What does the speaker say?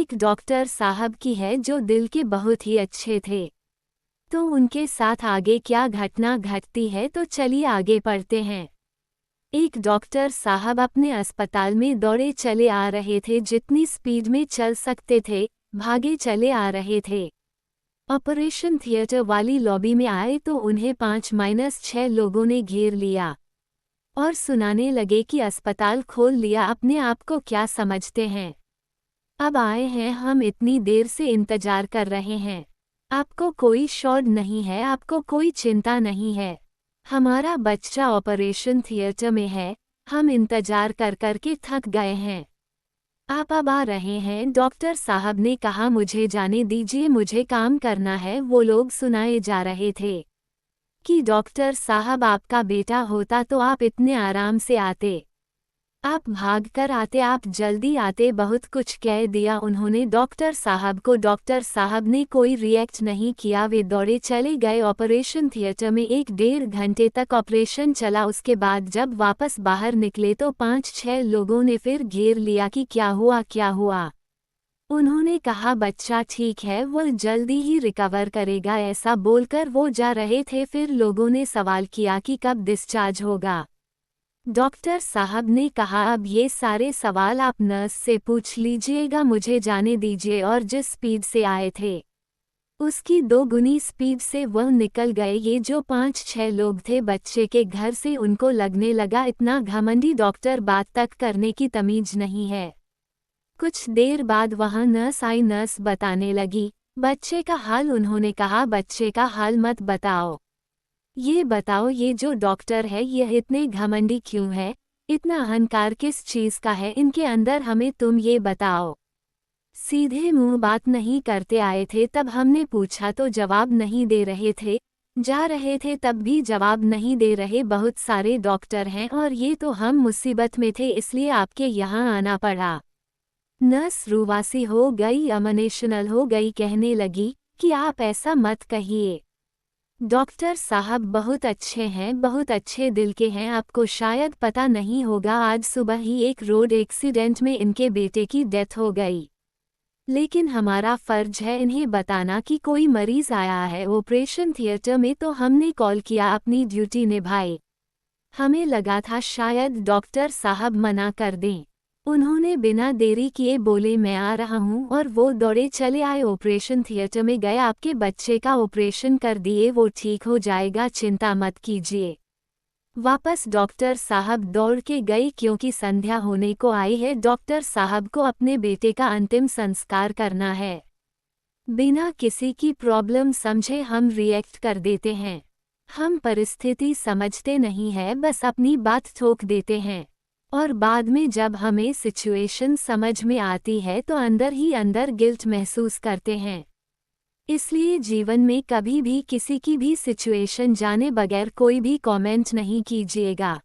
एक डॉक्टर साहब की है जो दिल के बहुत ही अच्छे थे। तो उनके साथ आगे क्या घटना घटती है, तो चलिए आगे पढ़ते हैं। एक डॉक्टर साहब अपने अस्पताल में दौड़े चले आ रहे थे, जितनी स्पीड में चल सकते थे भागे चले आ रहे थे। ऑपरेशन थिएटर वाली लॉबी में आए तो उन्हें 5-6 लोगों ने घेर लिया और सुनाने लगे कि अस्पताल खोल लिया, अपने आप को क्या समझते हैं, अब आए हैं हम, इतनी देर से इंतजार कर रहे हैं, आपको कोई शॉट नहीं है, आपको कोई चिंता नहीं है, हमारा बच्चा ऑपरेशन थिएटर में है, हम इंतजार कर कर के थक गए हैं, आप अब आ रहे हैं। डॉक्टर साहब ने कहा मुझे जाने दीजिए, मुझे काम करना है। वो लोग सुनाए जा रहे थे कि डॉक्टर साहब आपका बेटा होता तो आप इतने आराम से आते, आप भाग कर आते, आप जल्दी आते, बहुत कुछ कह दिया उन्होंने डॉक्टर साहब को। डॉक्टर साहब ने कोई रिएक्ट नहीं किया, वे दौड़े चले गए ऑपरेशन थिएटर में। 1-1.5 घंटे तक ऑपरेशन चला। उसके बाद जब वापस बाहर निकले तो 5-6 लोगों ने फिर घेर लिया कि क्या हुआ क्या हुआ। उन्होंने कहा बच्चा ठीक है, वो जल्दी ही रिकवर करेगा, ऐसा बोलकर वो जा रहे थे। फिर लोगों ने सवाल किया कि कब डिस्चार्ज होगा। डॉक्टर साहब ने कहा अब ये सारे सवाल आप नर्स से पूछ लीजिएगा, मुझे जाने दीजिए। और जिस स्पीड से आए थे उसकी 2 गुनी स्पीड से वह निकल गए। ये जो 5-6 लोग थे बच्चे के घर से, उनको लगने लगा इतना घमंडी डॉक्टर, बात तक करने की तमीज नहीं है। कुछ देर बाद वहां नर्स आई, नर्स बताने लगी बच्चे का हाल। उन्होंने कहा बच्चे का हाल मत बताओ, ये बताओ ये जो डॉक्टर है यह इतने घमंडी क्यों है, इतना अहंकार किस चीज का है इनके अंदर, हमें तुम ये बताओ। सीधे मुंह बात नहीं करते आए थे, तब हमने पूछा तो जवाब नहीं दे रहे थे, जा रहे थे तब भी जवाब नहीं दे रहे। बहुत सारे डॉक्टर हैं और ये तो हम मुसीबत में थे, इसलिए आपके यहाँ आना पड़ा। नर्स रूवासी हो गई, इमोशनल हो गई, कहने लगी कि आप ऐसा मत कहिए, डॉक्टर साहब बहुत अच्छे हैं, बहुत अच्छे दिल के हैं, आपको शायद पता नहीं होगा आज सुबह ही एक रोड एक्सीडेंट में इनके बेटे की डेथ हो गई। लेकिन हमारा फर्ज है इन्हें बताना कि कोई मरीज आया है ऑपरेशन थिएटर में, तो हमने कॉल किया, अपनी ड्यूटी निभाई। हमें लगा था शायद डॉक्टर साहब मना कर दें, उन्होंने बिना देरी किए बोले मैं आ रहा हूं, और वो दौड़े चले आए, ऑपरेशन थिएटर में गए, आपके बच्चे का ऑपरेशन कर दिए, वो ठीक हो जाएगा, चिंता मत कीजिए। वापस डॉक्टर साहब दौड़ के गए क्योंकि संध्या होने को आई है, डॉक्टर साहब को अपने बेटे का अंतिम संस्कार करना है। बिना किसी की प्रॉब्लम समझे हम रिएक्ट कर देते हैं, हम परिस्थिति समझते नहीं है, बस अपनी बात ठोक देते हैं, और बाद में जब हमें सिचुएशन समझ में आती है तो अंदर ही अंदर गिल्ट महसूस करते हैं। इसलिए जीवन में कभी भी किसी की भी सिचुएशन जाने बगैर कोई भी कमेंट नहीं कीजिएगा।